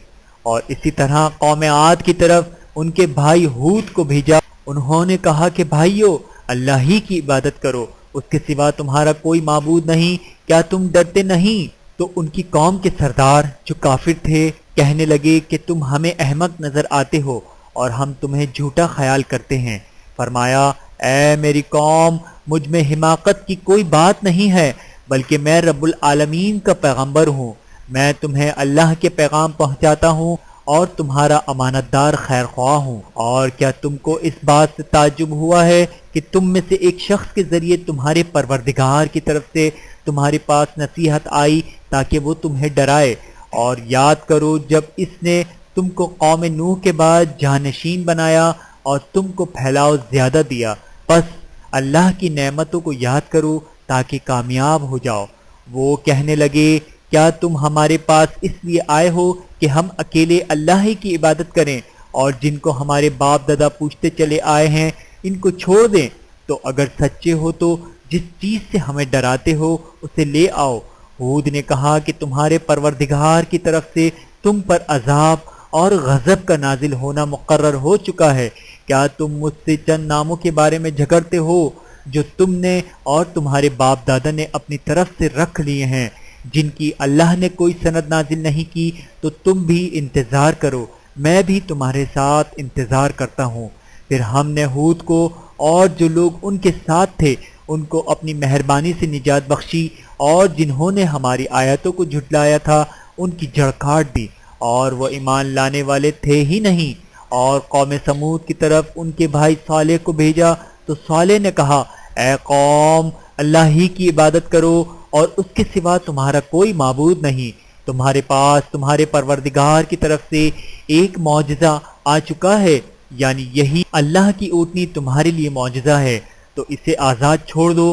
Speaker 1: اور اسی طرح قوم عاد کی طرف ان کے بھائی ہود کو بھیجا، انہوں نے کہا کہ بھائیو، اللہ ہی کی عبادت کرو، اس کے سوا تمہارا کوئی معبود نہیں، کیا تم ڈرتے نہیں؟ تو ان کی قوم کے سردار جو کافر تھے کہنے لگے کہ تم ہمیں احمق نظر آتے ہو اور ہم تمہیں جھوٹا خیال کرتے ہیں۔ فرمایا، اے میری قوم، مجھ میں حماقت کی کوئی بات نہیں ہے، بلکہ میں رب العالمین کا پیغمبر ہوں، میں تمہیں اللہ کے پیغام پہنچاتا ہوں اور تمہارا امانت دار خیر خواہ ہوں۔ اور کیا تم کو اس بات سے تعجب ہوا ہے کہ تم میں سے ایک شخص کے ذریعے تمہارے پروردگار کی طرف سے تمہارے پاس نصیحت آئی تاکہ وہ تمہیں ڈرائے؟ اور یاد کرو جب اس نے تم کو قوم نوح کے بعد جانشین بنایا اور تم کو پھیلاؤ زیادہ دیا، پس اللہ کی نعمتوں کو یاد کرو تاکہ کامیاب ہو جاؤ۔ وہ کہنے لگے، کیا تم ہمارے پاس اس لیے آئے ہو کہ ہم اکیلے اللہ ہی کی عبادت کریں اور جن کو ہمارے باپ دادا پوچھتے چلے آئے ہیں ان کو چھوڑ دیں؟ تو اگر سچے ہو تو جس چیز سے ہمیں ڈراتے ہو اسے لے آؤ۔ ہود نے کہا کہ تمہارے پروردگار کی طرف سے تم پر عذاب اور غضب کا نازل ہونا مقرر ہو چکا ہے، کیا تم مجھ سے چند ناموں کے بارے میں جھگڑتے ہو جو تم نے اور تمہارے باپ دادا نے اپنی طرف سے رکھ لیے ہیں، جن کی اللہ نے کوئی سند نازل نہیں کی؟ تو تم بھی انتظار کرو، میں بھی تمہارے ساتھ انتظار کرتا ہوں۔ پھر ہم نے ہود کو اور جو لوگ ان کے ساتھ تھے ان کو اپنی مہربانی سے نجات بخشی، اور جنہوں نے ہماری آیتوں کو جھٹلایا تھا ان کی جڑ کاٹ دی، اور وہ ایمان لانے والے تھے ہی نہیں۔ اور قوم سمود کی طرف ان کے بھائی صالح کو بھیجا تو صالح نے کہا، اے قوم، اللہ ہی کی عبادت کرو اور اس کے سوا تمہارا کوئی معبود نہیں، تمہارے پاس تمہارے پروردگار کی طرف سے ایک معجزہ آ چکا ہے، یعنی یہی اللہ کی اونٹنی تمہارے لیے معجزہ ہے، تو اسے آزاد چھوڑ دو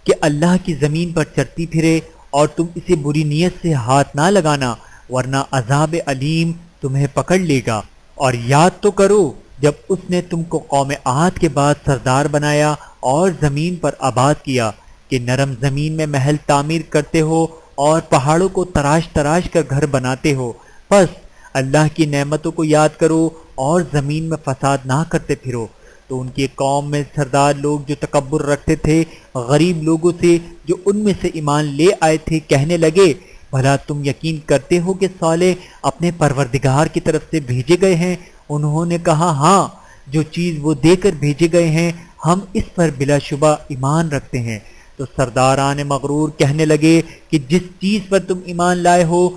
Speaker 1: کہ اللہ کی زمین پر چرتی پھرے، اور تم اسے بری نیت سے ہاتھ نہ لگانا ورنہ عذاب علیم تمہیں پکڑ لے گا۔ اور یاد تو کرو جب اس نے تم کو قوم عاد کے بعد سردار بنایا اور زمین پر آباد کیا کہ نرم زمین میں محل تعمیر کرتے ہو اور پہاڑوں کو تراش تراش کر گھر بناتے ہو، پس اللہ کی نعمتوں کو یاد کرو اور زمین میں فساد نہ کرتے پھرو۔ تو ان کی قوم میں سردار لوگ جو تکبر رکھتے تھے غریب لوگوں سے جو ان میں سے ایمان لے آئے تھے کہنے لگے بھلا تم یقین کرتے ہو کہ صالح اپنے پروردگار کی طرف سے بھیجے گئے ہیں؟ انہوں نے کہا ہاں، جو چیز وہ دے کر بھیجے گئے ہیں ہم اس پر بلا شبہ ایمان رکھتے ہیں۔ تو سرداران مغرور کہنے لگے کہ جس چیز پر تم ایمان لائے ہو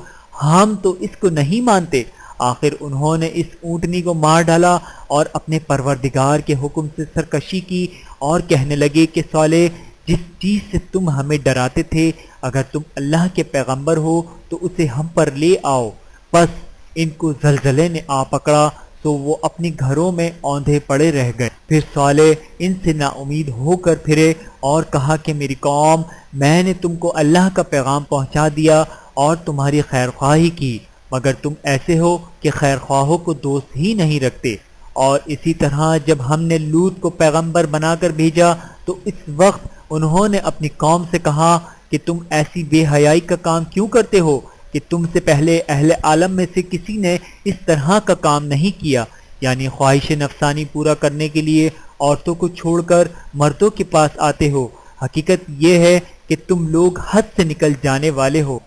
Speaker 1: ہم تو اس کو نہیں مانتے۔ آخر انہوں نے اس اونٹنی کو مار ڈالا اور اپنے پروردگار کے حکم سے سرکشی کی اور کہنے لگے کہ صالح جس چیز سے تم ہمیں ڈراتے تھے اگر تم اللہ کے پیغمبر ہو تو اسے ہم پر لے آؤ۔ بس ان کو زلزلے نے آ پکڑا تو وہ اپنے گھروں میں اوندھے پڑے رہ گئے۔ پھر صالح ان سے نا امید ہو کر پھرے اور کہا کہ میری قوم، میں نے تم کو اللہ کا پیغام پہنچا دیا اور تمہاری خیر خواہی کی، مگر تم ایسے ہو کہ خیر خواہوں کو دوست ہی نہیں رکھتے۔ اور اسی طرح جب ہم نے لوط کو پیغمبر بنا کر بھیجا تو اس وقت انہوں نے اپنی قوم سے کہا کہ تم ایسی بے حیائی کا کام کیوں کرتے ہو کہ تم سے پہلے اہل عالم میں سے کسی نے اس طرح کا کام نہیں کیا، یعنی خواہش نفسانی پورا کرنے کے لیے عورتوں کو چھوڑ کر مردوں کے پاس آتے ہو۔ حقیقت یہ ہے کہ تم لوگ حد سے نکل جانے والے ہو۔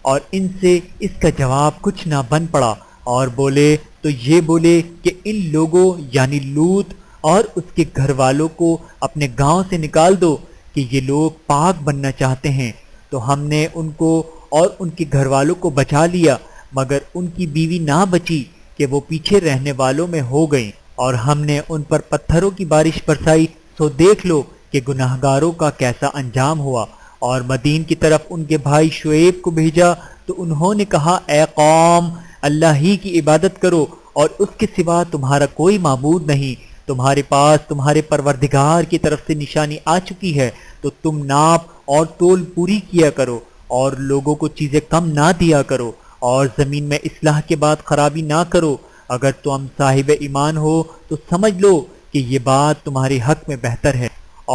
Speaker 1: اور ان سے اس کا جواب کچھ نہ بن پڑا اور بولے تو یہ بولے کہ ان لوگوں یعنی لوط اور اس کے گھر والوں کو اپنے گاؤں سے نکال دو کہ یہ لوگ پاک بننا چاہتے ہیں۔ تو ہم نے ان کو اور ان کے گھر والوں کو بچا لیا، مگر ان کی بیوی نہ بچی کہ وہ پیچھے رہنے والوں میں ہو گئیں، اور ہم نے ان پر پتھروں کی بارش برسائی، سو دیکھ لو کہ گناہگاروں کا کیسا انجام ہوا۔ اور مدین کی طرف ان کے بھائی شعیب کو بھیجا تو انہوں نے کہا اے قوم، اللہ ہی کی عبادت کرو اور اس کے سوا تمہارا کوئی معبود نہیں۔ تمہارے پاس تمہارے پروردگار کی طرف سے نشانی آ چکی ہے، تو تم ناپ اور تول پوری کیا کرو اور لوگوں کو چیزیں کم نہ دیا کرو، اور زمین میں اصلاح کے بعد خرابی نہ کرو۔ اگر تم صاحب ایمان ہو تو سمجھ لو کہ یہ بات تمہارے حق میں بہتر ہے،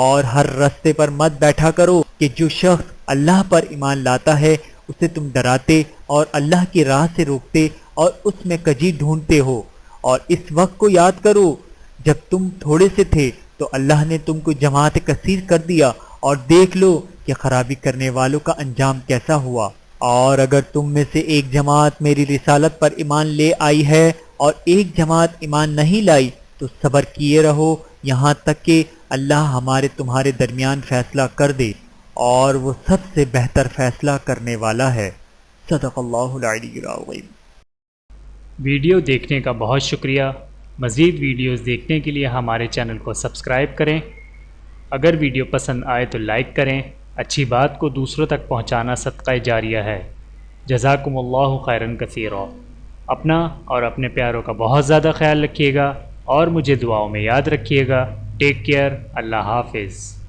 Speaker 1: اور ہر رستے پر مت بیٹھا کرو کہ جو شخص اللہ پر ایمان لاتا ہے اسے تم ڈراتے اور اللہ کی راہ سے روکتے اور اس میں کجی ڈھونڈتے ہو۔ اور اس وقت کو یاد کرو جب تم تھوڑے سے تھے تو اللہ نے تم کو جماعت کثیر کر دیا، اور دیکھ لو کہ خرابی کرنے والوں کا انجام کیسا ہوا۔ اور اگر تم میں سے ایک جماعت میری رسالت پر ایمان لے آئی ہے اور ایک جماعت ایمان نہیں لائی تو صبر کیے رہو یہاں تک کہ اللہ ہمارے تمہارے درمیان فیصلہ کر دے، اور وہ سب سے بہتر فیصلہ کرنے والا ہے۔ صدق اللہ العلی العظیم۔
Speaker 2: ویڈیو دیکھنے کا بہت شکریہ۔ مزید ویڈیوز دیکھنے کے لیے ہمارے چینل کو سبسکرائب کریں۔ اگر ویڈیو پسند آئے تو لائک کریں۔ اچھی بات کو دوسروں تک پہنچانا صدقہ جاریہ ہے۔ جزاکم اللہ خیرا کثیرا۔ اپنا اور اپنے پیاروں کا بہت زیادہ خیال رکھیے گا اور مجھے دعاؤں میں یاد رکھیے گا۔ Take care. اللہ حافظ۔